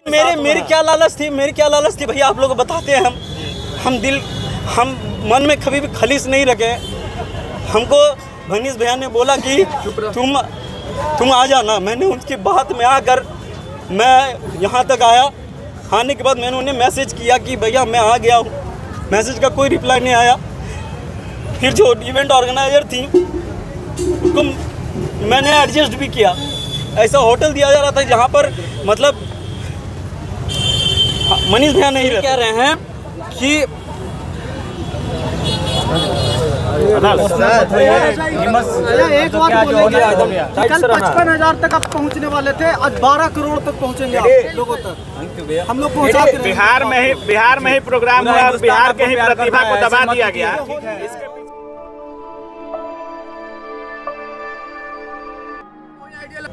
मेरी क्या लालच थी भैया, आप लोग बताते हैं। हम मन में कभी भी खलीस नहीं रखे। हमको भनीश भैया ने बोला कि तुम आ जाना। मैंने उनकी बात में आकर मैं यहाँ तक आया। आने के बाद मैंने उन्हें मैसेज किया कि भैया मैं आ गया हूँ। मैसेज का कोई रिप्लाई नहीं आया। फिर जो इवेंट ऑर्गेनाइजर थी उनको मैंने एडजस्ट भी किया। ऐसा होटल दिया जा रहा था जहाँ पर मतलब मनीष भैया नहीं कह रहे हैं कि 55,000 तक आप पहुंचने वाले थे, आज 12 करोड़ तक पहुंचेंगे आप लोगों तक। हम लोग पहुंचा बिहार में ही प्रोग्राम हुआ और बिहार के ही प्रतिभा को दबा दिया गया।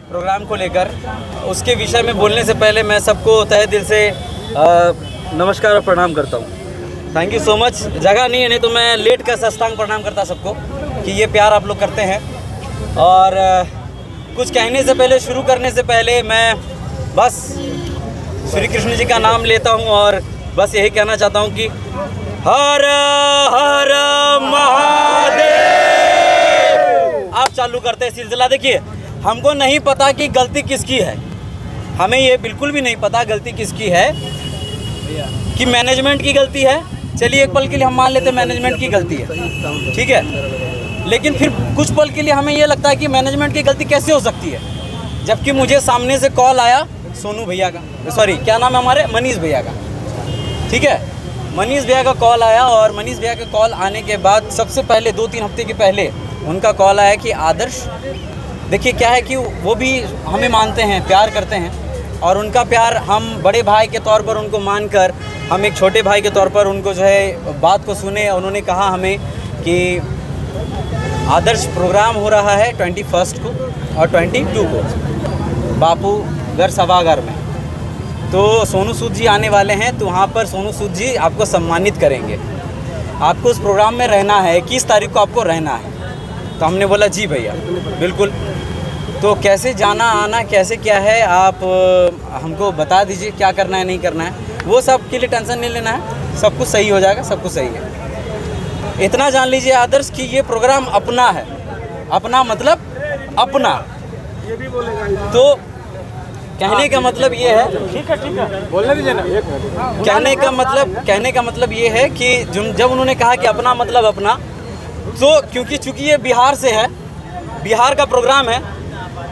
प्रोग्राम को लेकर उसके विषय में बोलने से पहले मैं सबको तहे दिल से नमस्कार और प्रणाम करता हूँ। Thank you so much. जगह नहीं है, नहीं तो मैं लेट कर साष्टांग प्रणाम करता सबको कि ये प्यार आप लोग करते हैं। और कुछ कहने से पहले, शुरू करने से पहले मैं बस श्री कृष्ण जी का नाम लेता हूँ और बस यही कहना चाहता हूँ कि हर हर महादेव। आप चालू करते हैं सिलसिला। देखिए, हमको नहीं पता कि गलती किसकी है, हमें ये बिल्कुल भी नहीं पता गलती किसकी है, कि मैनेजमेंट की गलती है। चलिए एक पल के लिए हम मान लेते हैं मैनेजमेंट की गलती है, ठीक है। लेकिन फिर कुछ पल के लिए हमें ये लगता है कि मैनेजमेंट की गलती कैसे हो सकती है, जबकि मुझे सामने से कॉल आया सोनू भैया का, सॉरी क्या नाम है हमारे, मनीष भैया का, ठीक है। मनीष भैया का कॉल आया और मनीष भैया का कॉल आने के बाद सबसे पहले 2-3 हफ्ते के पहले उनका कॉल आया कि आदर्श, देखिए क्या है कि वो भी हमें मानते हैं, प्यार करते हैं, और उनका प्यार हम बड़े भाई के तौर पर उनको मानकर हम एक छोटे भाई के तौर पर उनको जो है बात को सुने। उन्होंने कहा हमें कि आदर्श प्रोग्राम हो रहा है 21 को और 22 को बापू घर सभागार में, तो सोनू सूद जी आने वाले हैं, तो वहाँ पर सोनू सूद जी आपको सम्मानित करेंगे, आपको उस प्रोग्राम में रहना है, 21 तारीख को आपको रहना है। तो हमने बोला जी भैया बिल्कुल। तो कैसे जाना आना कैसे क्या है आप हमको बता दीजिए, क्या करना है नहीं करना है, वो सब के लिए टेंशन नहीं लेना है, सब कुछ सही हो जाएगा, सब कुछ सही है। इतना जान लीजिए आदर्श कि ये प्रोग्राम अपना है, अपना मतलब अपना, ये भी बोलेगा। तो कहने का मतलब ये है, ठीक है बोलने दीजिए ना। कहने का मतलब ये है कि जब उन्होंने कहा कि अपना मतलब अपना, तो चूँकि ये बिहार से है, बिहार का प्रोग्राम है,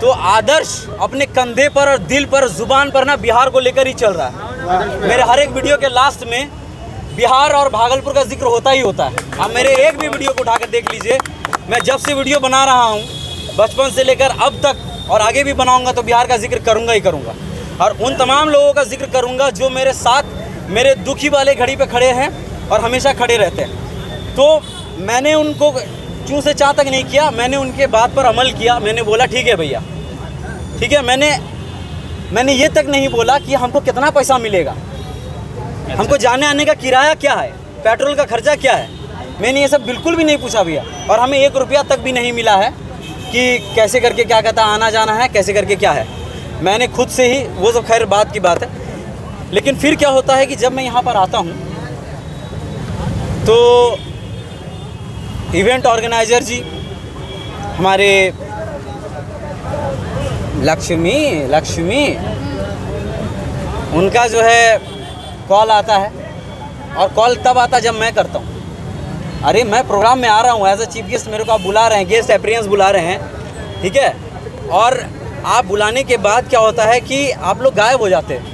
तो आदर्श अपने कंधे पर और दिल पर, जुबान पर ना बिहार को लेकर ही चल रहा है। मेरे हर एक वीडियो के लास्ट में बिहार और भागलपुर का जिक्र होता ही होता है। आप मेरे एक भी वीडियो को उठाकर देख लीजिए, मैं जब से वीडियो बना रहा हूँ बचपन से लेकर अब तक, और आगे भी बनाऊंगा तो बिहार का जिक्र करूंगा ही करूंगा, और उन तमाम लोगों का जिक्र करूंगा जो मेरे साथ मेरे दुखी वाले घड़ी पे खड़े हैं और हमेशा खड़े रहते हैं। तो मैंने उनको चूँ से चाह तक नहीं किया, मैंने उनके बात पर अमल किया। मैंने बोला ठीक है भैया, ठीक है। मैंने ये तक नहीं बोला कि हमको कितना पैसा मिलेगा, हमको जाने आने का किराया क्या है, पेट्रोल का खर्चा क्या है, मैंने ये सब बिल्कुल भी नहीं पूछा भैया। और हमें 1 रुपया तक भी नहीं मिला है कि कैसे करके क्या कहता आना जाना है, कैसे करके क्या है। मैंने खुद से ही, वो सब खैर बात की बात है। लेकिन फिर क्या होता है कि जब मैं यहाँ पर आता हूँ तो इवेंट ऑर्गेनाइजर जी हमारे लक्ष्मी उनका जो है कॉल आता है, और कॉल तब आता है जब मैं करता हूँ। अरे मैं प्रोग्राम में आ रहा हूँ एज अ चीफ गेस्ट, मेरे को आप बुला रहे हैं, गेस्ट अपीयरेंस बुला रहे हैं, ठीक है। और आप बुलाने के बाद क्या होता है कि आप लोग गायब हो जाते हैं,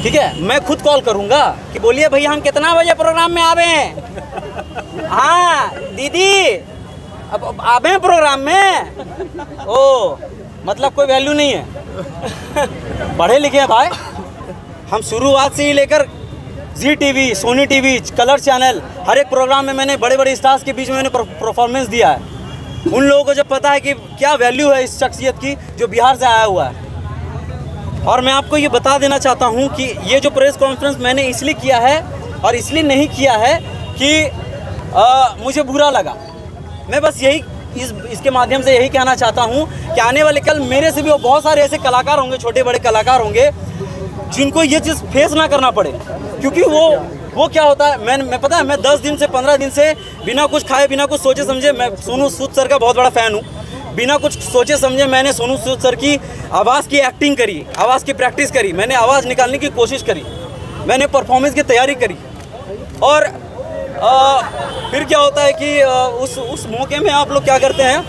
ठीक है। मैं खुद कॉल करूँगा कि बोलिए भैया हम कितना बजे प्रोग्राम में आवे हैं। हाँ दीदी अब आवे हैं प्रोग्राम में। ओ मतलब कोई वैल्यू नहीं है। पढ़े लिखे हैं भाई हम, शुरुआत से ही लेकर Zee TV, Sony TV, colour channel, हर एक प्रोग्राम में मैंने बड़े बड़े स्टार्स के बीच में मैंने परफॉर्मेंस दिया है। उन लोगों को जब पता है कि क्या वैल्यू है इस शख्सियत की जो बिहार से आया हुआ है। और मैं आपको ये बता देना चाहता हूँ कि ये जो प्रेस कॉन्फ्रेंस मैंने इसलिए किया है और इसलिए नहीं किया है कि मुझे बुरा लगा। मैं बस यही इसके माध्यम से यही कहना चाहता हूँ कि आने वाले कल मेरे से भी बहुत सारे ऐसे कलाकार होंगे, छोटे बड़े कलाकार होंगे जिनको ये चीज़ फेस ना करना पड़े, क्योंकि वो क्या होता है, मैं पता है, मैं 10 दिन से 15 दिन से बिना कुछ खाए बिना कुछ सोचे समझे, मैं सोनू सूद सर का बहुत बड़ा फ़ैन हूँ, बिना कुछ सोचे समझे मैंने सोनू सूद सर की आवाज़ की एक्टिंग करी, आवाज़ की प्रैक्टिस करी, मैंने आवाज़ निकालने की कोशिश करी, मैंने परफॉर्मेंस की तैयारी करी। और फिर क्या होता है कि उस मौके में आप लोग क्या करते हैं,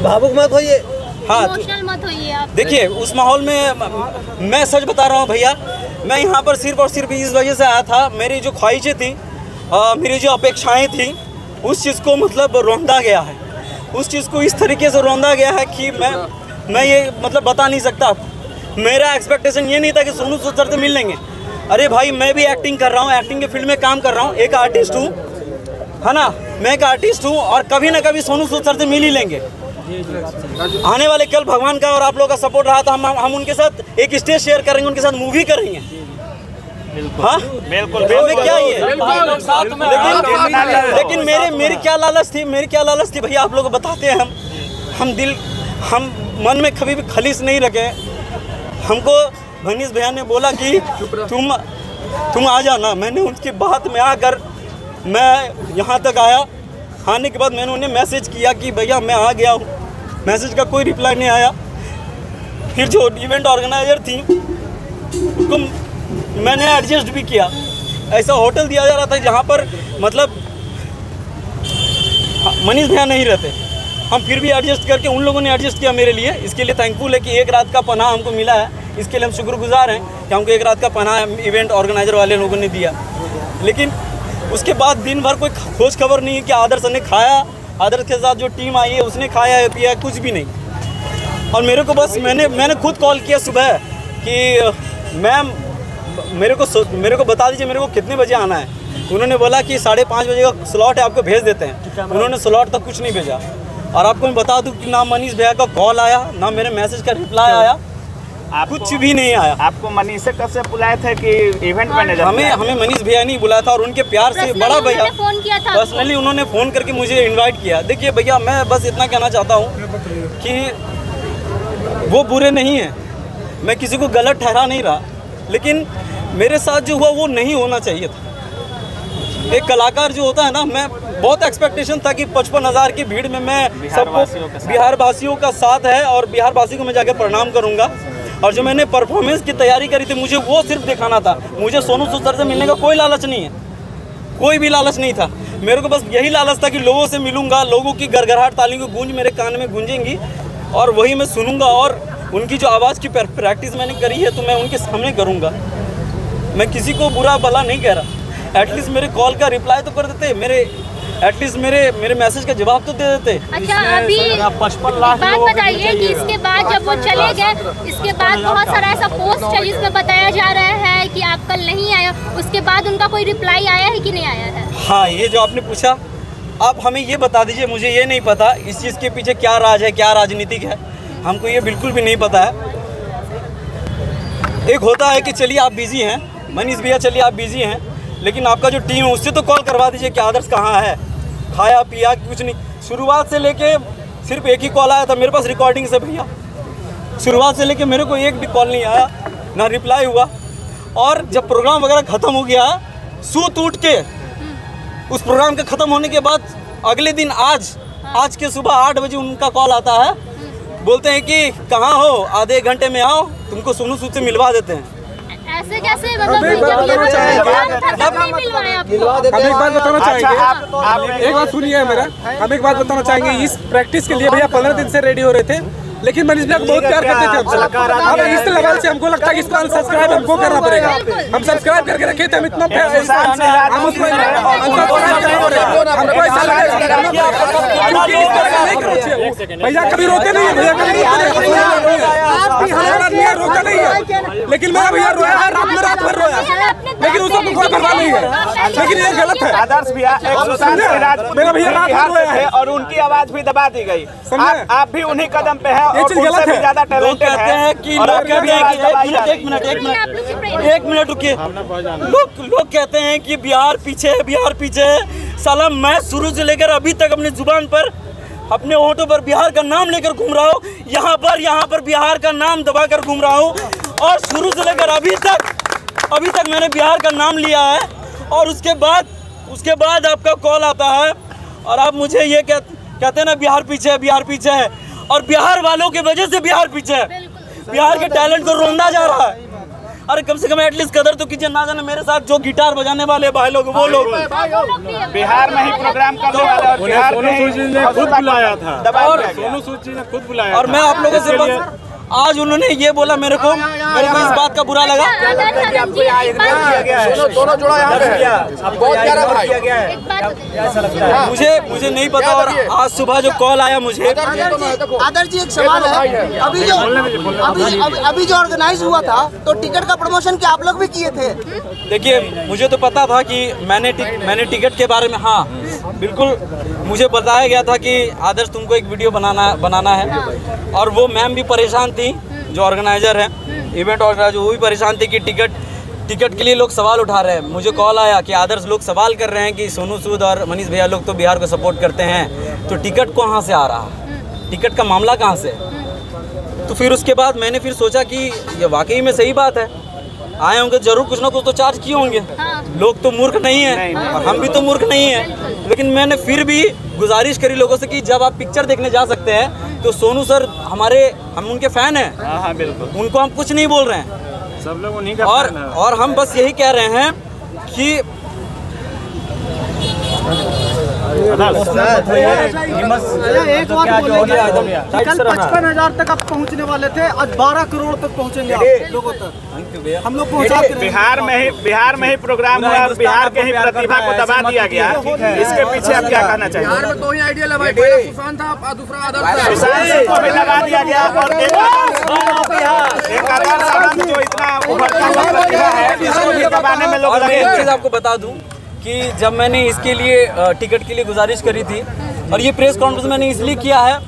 भावुक मत होइए, हाँ इमोशनल मत होइए आप। देखिए उस माहौल में मैं सच बता रहा हूँ भैया, मैं यहाँ पर सिर्फ और सिर्फ इस वजह से आया था, मेरी जो ख्वाहिशें थी, मेरी जो अपेक्षाएं थी, उस चीज़ को मतलब रौंदा गया है, उस चीज़ को इस तरीके से रौंदा गया है कि मैं ये मतलब बता नहीं सकता। मेरा एक्सपेक्टेशन ये नहीं था कि सोनू सूद सर से मिल लेंगे। अरे भाई मैं भी एक्टिंग कर रहा हूँ, एक्टिंग के फील्ड में काम कर रहा हूँ, एक आर्टिस्ट हूँ, है ना, मैं एक आर्टिस्ट हूँ और कभी ना कभी सोनू सूद सर से मिल ही लेंगे। आने वाले कल भगवान का और आप लोगों का सपोर्ट रहा तो हम उनके साथ एक स्टेज शेयर करेंगे, उनके साथ मूवी करेंगे। हाँ बिल्कुल क्या ही है, लेकिन मेरी क्या लालच थी भैया, आप लोग को बताते हैं, हम मन में कभी भी खलीस नहीं रखे। हमको मनीष भैया ने बोला कि तुम आ जाना, मैंने उनकी बात में आकर मैं यहाँ तक आया। आने के बाद मैंने उन्हें मैसेज किया कि भैया मैं आ गया हूँ, मैसेज का कोई रिप्लाई नहीं आया। फिर जो इवेंट ऑर्गेनाइजर थी उनको मैंने एडजस्ट भी किया, ऐसा होटल दिया जा रहा था जहाँ पर मतलब मनीष भैया नहीं रहते, हम फिर भी एडजस्ट करके उन लोगों ने एडजस्ट किया मेरे लिए। इसके लिए थैंकफुल है कि एक रात का पनाह हमको मिला है, इसके लिए हम शुक्रगुजार हैं कि हमको एक रात का पनाह इवेंट ऑर्गेनाइजर वाले लोगों ने दिया। लेकिन उसके बाद दिन भर कोई खोज खबर नहीं है कि आदर्श ने खाया, आदर्श के साथ जो टीम आई है उसने खाया पिया, कुछ भी नहीं। और मेरे को बस मैंने खुद कॉल किया सुबह कि मैम मेरे को बता दीजिए मेरे को कितने बजे आना है। उन्होंने बोला कि 5:30 बजे का स्लॉट है, आपको भेज देते हैं। उन्होंने स्लॉट तक कुछ नहीं भेजा। और आपको मैं बता दूं कि ना मनीष भैया का कॉल आया, ना मेरे मैसेज का रिप्लाई आया, कुछ भी नहीं आया। आपको मनीष से कब से बुलाए थे कि इवेंट मैनेजर? हमें मनीष भैया नहीं बुलाया था, और उनके प्यार से बड़ा भैया फोन किया था, पर्सनली उन्होंने फ़ोन करके मुझे इनवाइट किया। देखिए भैया मैं बस इतना कहना चाहता हूँ कि वो बुरे नहीं हैं, मैं किसी को गलत ठहरा नहीं रहा, लेकिन मेरे साथ जो हुआ वो नहीं होना चाहिए था। एक कलाकार जो होता है ना, मैं बहुत एक्सपेक्टेशन था कि 55,000 की भीड़ में मैं सबको बिहार वासियों का साथ है और बिहार वासी को मैं जाकर प्रणाम करूंगा। और जो मैंने परफॉर्मेंस की तैयारी करी थी मुझे वो सिर्फ दिखाना था। मुझे सोनू सूद सर से मिलने का कोई लालच नहीं है, कोई भी लालच नहीं था। मेरे को बस यही लालच था कि लोगों से मिलूंगा, लोगों की गड़गड़ाहट तालियों की गूंज मेरे कान में गूंजेंगी और वही मैं सुनूंगा। और उनकी जो आवाज़ की प्रैक्टिस मैंने करी है तो मैं उनके सामने करूँगा। मैं किसी को बुरा भला नहीं कह रहा, एटलीस्ट मेरे कॉल का रिप्लाई तो कर देते, एटलीस्ट मेरे मैसेज का जवाब तो दे देते। अच्छा अभी 55 लाख बात बताइए कि इसके बाद जब वो चले गए, इसके बाद बहुत सारा ऐसा पोस्ट है जिसमें बताया जा रहा है कि आप कल नहीं आए, उसके बाद उनका कोई रिप्लाई आया है कि नहीं आया है? हाँ, ये जो आपने पूछा, आप हमें ये बता दीजिए, मुझे ये नहीं पता इस चीज़ के पीछे क्या राज है, क्या राजनीतिक है, हमको ये बिल्कुल भी नहीं पता है। एक होता है कि चलिए आप बिजी हैं मनीष भैया, चलिए आप बिजी हैं, लेकिन आपका जो टीम है उससे तो कॉल करवा दीजिए कि आदर्श कहाँ है, खाया पिया कुछ नहीं। शुरुआत से लेके सिर्फ एक ही कॉल आया था मेरे पास रिकॉर्डिंग से भैया, शुरुआत से लेके मेरे को एक भी कॉल नहीं आया, ना रिप्लाई हुआ। और जब प्रोग्राम वगैरह ख़त्म हो गया, सूत उठ के उस प्रोग्राम के ख़त्म होने के बाद अगले दिन आज के सुबह 8 बजे उनका कॉल आता है, बोलते हैं कि कहाँ हो, आधे एक घंटे में आओ, तुमको सोनू सूद से मिलवा देते हैं। ऐसे कैसे मतलब जब नहीं मिलवाया आपको? हम एक बात बताना चाहेंगे, एक बात सुनिए मेरा, हम एक बात बताना चाहेंगे। इस प्रैक्टिस के लिए भैया 15 दिन से रेडी हो रहे थे, लेकिन मनीष भैया बहुत प्यार करते थे हमसे। अब इस लेवल से हमको लगता है कि इसको अनसब्सक्राइब हमको करना पड़ेगा। हम सब्सक्राइब करके रखे थे, हम इतना प्यार हम उसको हमको ऐसा लगेगा भैया कभी रोते नहीं है, भैया कभी रोका नहीं है, लेकिन मेरा भैया रोया है, रात भर रोया, लेकिन उसको कोई परवाह नहीं है। लेकिन ये गलत है। आदर्श भैया मेरा भैया रात भर रोया है और उनकी आवाज भी दबा दी गई। आप भी उन्हीं कदम पे है और उनसे भी ज्यादा टैलेंटेड है। एक मिनट रुकिए, लोग कहते हैं कि बिहार पीछे है, बिहार पीछे है। साला मैं शुरू से लेकर अभी तक अपनी जुबान पर अपने होठों पर बिहार का नाम लेकर घूम रहा हूँ, यहाँ पर बिहार का नाम दबाकर घूम रहा हूँ। और शुरू से लेकर अभी तक मैंने बिहार का नाम लिया है। और उसके बाद आपका कॉल आता है और आप मुझे ये कहते हैं ना बिहार पीछे है। और बिहार वालों की वजह से बिहार पीछे है। बिहार के टैलेंट को रोंदा जा रहा है। अरे कम से कम एटलीस्ट कदर तो कीजिए। ना जाने मेरे साथ जो गिटार बजाने वाले भाई लोग वो लोग बिहार में ही प्रोग्राम करने वाले और बिहार में खुद बुलाया था और सोनू सूद जी ने खुद बुलाया और मैं आप लोगों से बस आज उन्होंने ये बोला मेरे को इस बात का बुरा लगा। दोनों जोड़ा यहाँ पे बहुत प्यारा भाई। मुझे नहीं पता। और आज सुबह जो कॉल आया मुझे, आदर्श जी एक सवाल है, अभी जो ऑर्गेनाइज हुआ था तो टिकट का प्रमोशन क्या आप लोग भी किए थे? देखिए मुझे तो पता था कि मैंने टिकट के बारे में, हाँ बिल्कुल मुझे बताया गया था कि आदर्श तुमको एक वीडियो बनाना है। और वो मैम भी परेशान थी, जो ऑर्गेनाइजर है, इवेंट ऑर्गेनाइजर, वो भी परेशान थी कि टिकट के लिए लोग सवाल उठा रहे हैं। मुझे कॉल आया कि आदर्श लोग सवाल कर रहे हैं कि सोनू सूद और मनीष भैया लोग तो बिहार को सपोर्ट करते हैं, तो टिकट कहाँ से आ रहा है, टिकट का मामला कहाँ से। तो फिर उसके बाद मैंने फिर सोचा कि ये वाकई में सही बात है, आए होंगे जरूर कुछ ना कुछ तो चार्ज किए होंगे। लोग तो मूर्ख नहीं हैं और हम भी तो मूर्ख नहीं हैं। लेकिन मैंने फिर भी गुजारिश करी लोगों से कि जब आप पिक्चर देखने जा सकते हैं तो सोनू सर हम उनके फैन हैं। हाँ बिल्कुल, उनको हम कुछ नहीं बोल रहे हैं, सब लोग उन्हीं का और हम बस यही कह रहे हैं कि एक बात बोलेंगे, कल 55,000 तक आप पहुंचने वाले थे, आज 12 करोड़ तक पहुंचेंगे आप लोगों तक। हम लोग बिहार में ही प्रोग्राम हुआ और बिहार के ही प्रतिभा को दबा दिया गया। इसके पीछे आप क्या कहना चाहिए? बिहार में दो ही आइडिया लगा, पहला सुशांत था, दूसरा आदर्श। सुशांत को भी लगा दिया गया और एक आदर्श आनंद जो इतना उभरता हुआ प्रतिभा है, इसको भी दबाने में लोग लगे। एक चीज़ आपको बता दूं कि जब मैंने इसके लिए टिकट के लिए गुजारिश करी थी, और ये प्रेस कॉन्फ्रेंस मैंने इसलिए किया है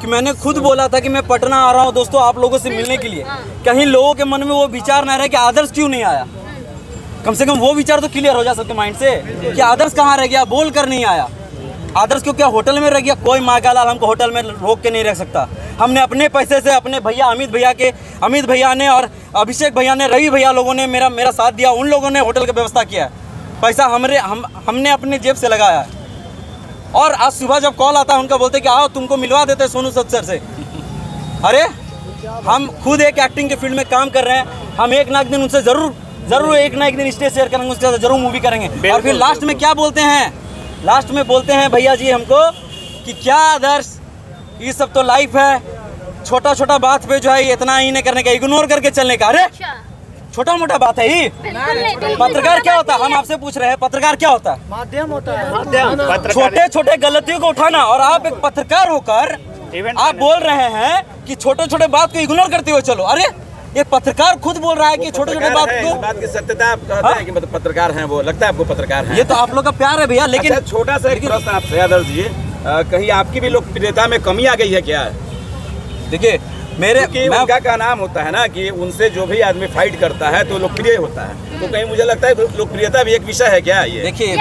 कि मैंने खुद बोला था कि मैं पटना आ रहा हूँ दोस्तों आप लोगों से मिलने के लिए। कहीं लोगों के मन में वो विचार ना रहे कि आदर्श क्यों नहीं आया। कम से कम वो विचार तो क्लियर हो जा सकते माइंड से कि आदर्श कहाँ रह गया, बोल कर नहीं आया। आदर्श क्यों क्या होटल में रह गया? कोई माँ का लाल हमको होटल में रोक के नहीं रख सकता। हमने अपने पैसे से अपने भैया अमित भैया ने और अभिषेक भैया ने, रवि भैया लोगों ने मेरा साथ दिया। उन लोगों ने होटल की व्यवस्था किया है, पैसा हमने अपने जेब से लगाया है। और आज सुबह जब कॉल आता है उनका बोलते कि आओ तुमको मिलवा देते सोनू सूद सर से। अरे हम खुद एक एक्टिंग के फील्ड में काम कर रहे हैं, हम एक ना एक दिन उनसे जरूर एक ना एक दिन स्टेज शेयर करेंगे, उसके साथ जरूर मूवी करेंगे। और फिर लास्ट में क्या बोलते हैं? लास्ट में बोलते हैं भैया जी हमको कि क्या आदर्श ये सब तो लाइफ है, छोटा बात पे जो है इतना ही नहीं करने का, इग्नोर करके चलने का। अरे छोटा मोटा बात है ही। पत्रकार क्या होता है? हम आपसे पूछ रहे हैं, पत्रकार क्या होता है? माध्यम होता है। छोटे गलतियों को उठाना। और आप एक पत्रकार होकर आप बोल रहे हैं कि छोटे बात को इग्नोर करते हुए चलो। अरे एक पत्रकार खुद बोल रहा है कि छोटे बात को, बात की सत्यता आप कहते हैं कि मतलब पत्रकार हैं, वो लगता है आपको पत्रकार हैं। ये तो आप लोग का प्यार है भैया। लेकिन छोटा सा एक प्रश्न आपसे आदर्श जी, कहीं आपकी भी लोकप्रियता में कमी आ गई है क्या? देखिए उनका क्या नाम होता है ना कि उनसे जो भी आदमी फाइट करता है तो लोकप्रिय होता है, तो कहीं मुझे लगता है लोकप्रियता भी एक विषय है क्या? ये देखिए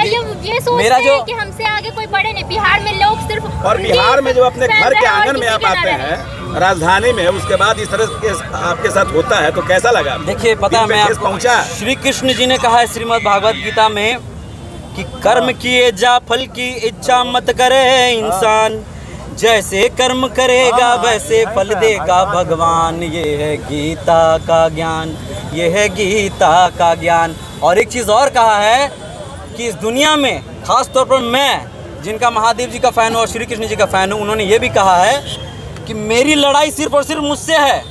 मेरा जो कि हमसे आगे कोई बड़े नहीं, बिहार में लोग सिर्फ, और बिहार में जो अपने घर के आंगन में आप आते हैं, राजधानी में, उसके बाद इस तरह के आपके साथ होता है तो कैसा लगा? देखिए पता है मैं पहुँचा, श्री कृष्ण जी ने कहा है श्रीमद् भागवत गीता में कि कर्म किए जा फल की इच्छा मत करे इंसान, जैसे कर्म करेगा वैसे फल देगा भगवान। ये है गीता का ज्ञान, ये है गीता का ज्ञान। और एक चीज़ और कहा है कि इस दुनिया में खास तौर पर मैं जिनका महादेव जी का फ़ैन हूँ और श्री कृष्ण जी का फ़ैन हूँ, उन्होंने ये भी कहा है कि मेरी लड़ाई सिर्फ और सिर्फ मुझसे है।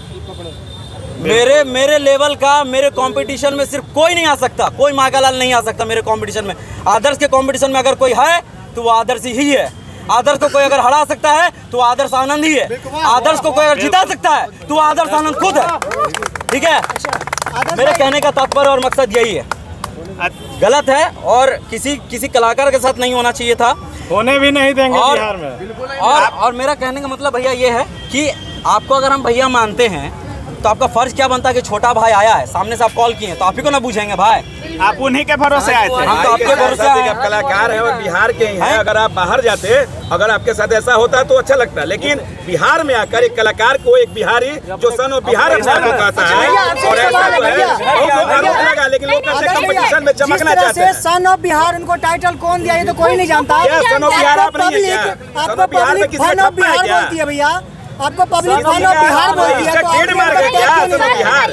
मेरे लेवल का, मेरे कंपटीशन में सिर्फ कोई नहीं आ सकता, कोई मागालाल नहीं आ सकता मेरे कंपटीशन में। आदर्श के कंपटीशन में अगर कोई है तो वो आदर्श ही है। आदर्श को कोई अगर हरा सकता है तो आदर्श आनंद ही है। आदर्श को कोई अगर जिता सकता है तो आदर्श आनंद खुद है। ठीक है, मेरे कहने का तात्पर्य और मकसद यही है। गलत है और किसी कलाकार के साथ नहीं होना चाहिए था, होने भी नहीं देंगे बिहार में। और मेरा कहने का मतलब भैया ये है कि आपको अगर हम भैया मानते हैं तो आपका फर्ज क्या बनता है कि छोटा भाई आया है, सामने से आप कॉल किए तो आप ही को ना पूछेंगे भाई? आप उन्हीं के भरोसे आए थे। हम तो आपके भरोसे आए हैं। कलाकार है और बिहार के ही हैं। अगर आप बाहर जाते, अगर आपके साथ ऐसा होता तो अच्छा लगता, लेकिन बिहार में आकर एक कलाकार को, एक बिहारी जो सन ऑफ बिहार अपने को कहता है और ऐसा जो है आरोप लगा, लेकिन लोग कैसे कंपटीशन में चमकना चाहते हैं। सन ऑफ बिहार उनको टाइटल कौन दिया ये तो कोई नहीं जानता। सन ऑफ बिहार आप नहीं है क्या? आपको पब्लिक फन ऑफ बिहार बोलती है भैया, आपको पब्लिक फन ऑफ बिहार बोलती है। ट्रेडमार्क है क्या सन ऑफ बिहार?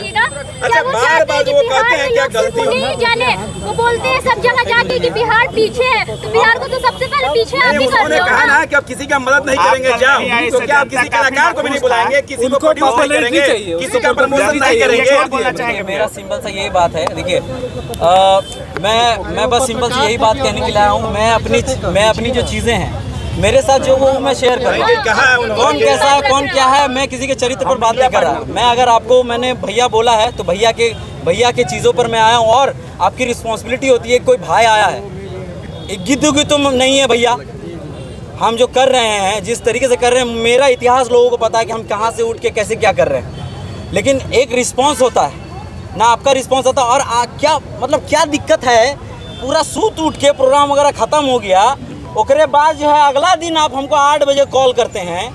अच्छा, बार बार वो कहते हैं क्या गलती नहीं जाने, वो बोलते हैं सब जगह जाके कि बिहार पीछे है, तो बिहार को तो सबसे पहले पीछे आप ही कर रहे हो। कहा ना कि आप किसी का मदद नहीं करेंगे, जाओ तो क्या आप किसी कलाकार को भी नहीं बुलाएंगे, किसी को प्रोड्यूस नहीं करेंगे, किसी का प्रमोशन नहीं करेंगे? मेरा सिंपल सा यही बात है। देखिए मैं बस सिंपल से यही बात कहने के लिए आया हूँ। मैं अपनी जो चीज़ें हैं मेरे साथ जो वो मैं शेयर कर रहा हूँ। कौन कैसा है, कौन क्या है, मैं किसी के चरित्र पर बात नहीं कर रहा। मैं अगर आपको मैंने भैया बोला है तो भैया के चीज़ों पर मैं आया हूँ। और आपकी रिस्पॉन्सिबिलिटी होती है, कोई भाई आया है, एक गिद्ध तो नहीं है भैया। हम जो कर रहे हैं, जिस तरीके से कर रहे हैं, मेरा इतिहास लोगों को पता है कि हम कहाँ से उठ के कैसे क्या कर रहे हैं। लेकिन एक रिस्पॉन्स होता है ना, आपका रिस्पॉन्स होता है। और क्या मतलब क्या दिक्कत है, पूरा सूत उठ के प्रोग्राम वगैरह ख़त्म हो गया, ओकरे बाद जो है अगला दिन आप हमको 8 बजे कॉल करते हैं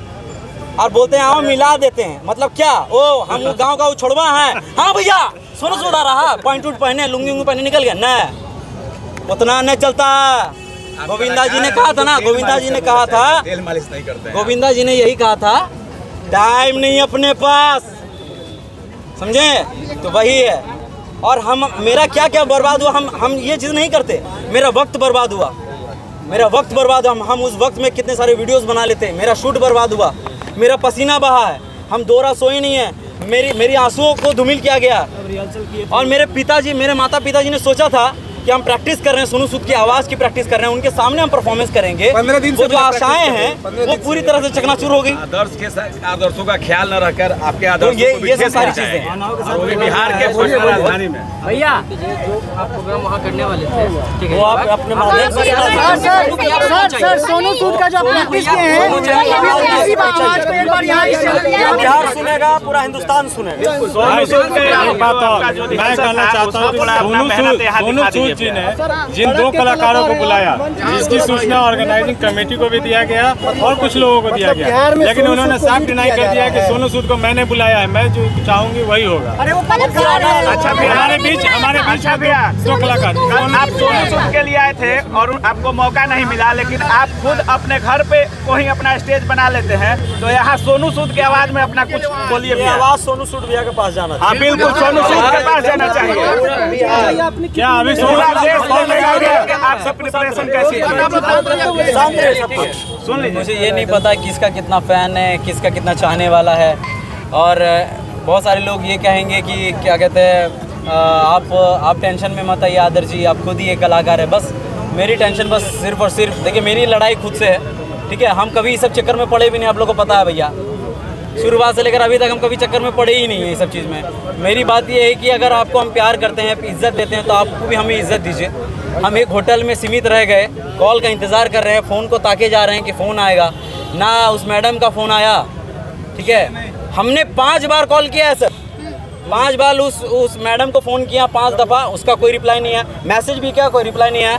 और बोलते हैं आओ मिला देते हैं। मतलब क्या, ओ हम गांव का छोड़वा है? हाँ भैया सोना सोना रहा, पॉइंट उट पहने, लुंगी पहने निकल गया न, उतना नहीं चलता। गोविंदा जी ने कहा था ना, गोविंदा जी ने कहा था, तेल मालिश नहीं करते, गोविंदा जी ने यही कहा था, टाइम नहीं अपने पास, समझे? तो वही है। और हम मेरा क्या क्या बर्बाद हुआ, हम ये चीज़ नहीं करते। मेरा वक्त बर्बाद हुआ, मेरा वक्त बर्बाद हुआ। हम उस वक्त में कितने सारे वीडियोस बना लेते। मेरा शूट बर्बाद हुआ, मेरा पसीना बहा है, हम 2 रात सोए नहीं है, मेरी आंसुओं को धूमिल किया गया। और मेरे माता पिताजी ने सोचा था कि हम प्रैक्टिस कर रहे हैं, सोनू सूद की आवाज़ की प्रैक्टिस कर रहे हैं, उनके सामने हम परफॉर्मेंस करेंगे। 15 दिन वो जो आशाएं हैं वो पूरी तरह से चकनाचूर हो गई। आदर्शों का ख्याल न रखकर आपके आदर्शों तो ये सब सारी चीजें हैं। बिहार के राजधानी में भैया आप प्रोग्राम वहाँ करने वाले थे, ठीक है? वो आप अपने माध्यम से सर सोनू सूद का जो प्रैक्टिस किए हैं, बिहार सुनेगा, पूरा हिंदुस्तान सुनेगा। मैं कहना चाहता हूँ, सोनू सूद जी ने जिन 2 कलाकारों को बुलाया, जिसकी सूचना ऑर्गेनाइजिंग कमेटी को भी दिया गया और कुछ लोगों को दिया गया, लेकिन उन्होंने साफ डिनाई कर दिया कि सोनू सूद को मैंने बुलाया है, मैं जो चाहूंगी वही होगा। अच्छा, हमारे बीच 2 कलाकार, आप सोनू सूद के लिए आए थे और आपको मौका नहीं मिला, लेकिन आप खुद अपने घर पे कोई अपना स्टेज बना लेते हैं, तो यहाँ सोनू सूद की आवाज में अपना कुछ बोलिए। आवाज सोनू सूद भैया के पास जाना। हाँ बिल्कुल, सोनू सूद के पास जाना चाहिए। क्या अभी आपसे प्रिपरेशन कैसी है? सुन लीजिए, मुझे ये नहीं पता किसका कितना फ़ैन है, किसका कितना चाहने वाला है। और बहुत सारे लोग ये कहेंगे कि क्या कहते हैं, आप टेंशन में मत आइए आदर्श जी, आप खुद ही एक कलाकार है। बस मेरी टेंशन बस सिर्फ और सिर्फ, देखिए मेरी लड़ाई खुद से है, ठीक है? हम कभी इस सब चक्कर में पड़े भी नहीं, आप लोगों को पता है भैया। शुरुआत से लेकर अभी तक हम कभी चक्कर में पड़े ही नहीं है इस सब चीज़ में। मेरी बात ये है कि अगर आपको हम प्यार करते हैं, इज्जत देते हैं, तो आपको भी हमें इज्जत दीजिए। हम एक होटल में सीमित रह गए, कॉल का इंतज़ार कर रहे हैं, फ़ोन को ताके जा रहे हैं कि फ़ोन आएगा ना। उस मैडम का फ़ोन आया, ठीक है? हमने 5 बार कॉल किया है सर, 5 बार उस मैडम को फ़ोन किया, 5 दफ़ा, उसका कोई रिप्लाई नहीं है। मैसेज भी किया, कोई रिप्लाई नहीं है।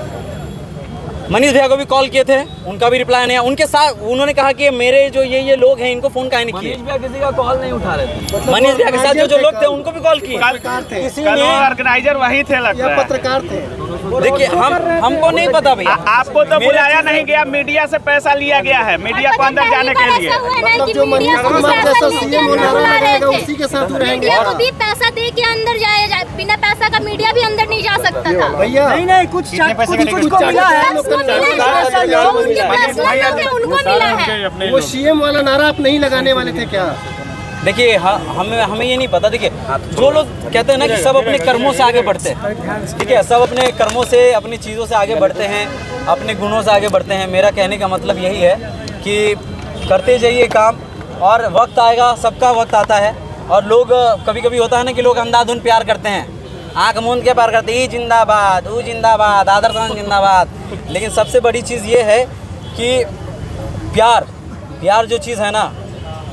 मनीष भैया को भी कॉल किए थे, उनका भी रिप्लाई नहीं है। उनके साथ उन्होंने कहा कि मेरे जो ये लोग हैं इनको फ़ोन काहे नहीं किए। मनीष भैया किसी का कॉल नहीं उठा रहे थे। मनीष भैया के साथ जो लोग थे उनको भी कॉल किए, किसी ने। ऑर्गेनाइजर वही थे, लगता है पत्रकार थे। देखिए हमको नहीं पता भैया, आपको तो बुलाया नहीं गया, मीडिया से पैसा लिया गया है, मीडिया को अंदर जाने के लिए। जो मनीष कुमार जैसा सीएम रहेगा उसी के साथ रहेंगे। मीडिया को भी पैसा दे के अंदर जाया, बिना पैसा का मीडिया भी अंदर नहीं जा सकता था भैया। नहीं कुछ को मिला है, उनको मिला है। वो सीएम वाला नारा आप नहीं लगाने वाले थे क्या? देखिए हमें ये नहीं पता। देखिए जो लोग कहते हैं ना कि सब अपने कर्मों से आगे बढ़ते हैं, ठीक है? सब अपने कर्मों से, अपनी चीज़ों से आगे बढ़ते हैं, अपने गुणों से आगे बढ़ते हैं। मेरा कहने का मतलब यही है कि करते जाइए काम, और वक्त आएगा, सबका वक्त आता है। और लोग कभी कभी होता है ना कि लोग अंधाधुन प्यार करते हैं, आँख मूंद के प्यार करते हैं, जिंदाबाद, वो जिंदाबाद, आदर्श जिंदाबाद। लेकिन सबसे बड़ी चीज़ ये है कि प्यार जो चीज़ है ना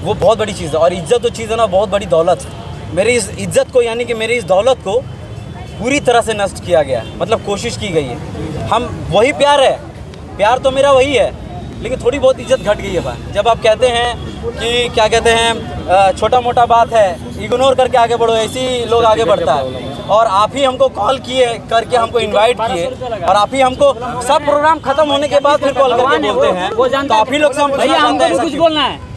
वो बहुत बड़ी चीज़ है, और इज्जत जो चीज़ है ना बहुत बड़ी दौलत है। मेरी इस इज्जत को यानी कि मेरी इस दौलत को पूरी तरह से नष्ट किया गया, मतलब कोशिश की गई है। हम वही प्यार है, प्यार तो मेरा वही है, लेकिन थोड़ी बहुत इज्जत घट गई है भाई। जब आप कहते हैं कि क्या कहते हैं छोटा मोटा बात है, इग्नोर करके आगे बढ़ो, ऐसे ही लोग आगे बढ़ता है। और आप ही हमको कॉल किए करके हमको इनवाइट किए, और आप ही हमको सब प्रोग्राम खत्म होने के बाद फिर कॉल करके बोलते हैं, तो आप ही लोग से हम भैया हमको भी कुछ बोलना है।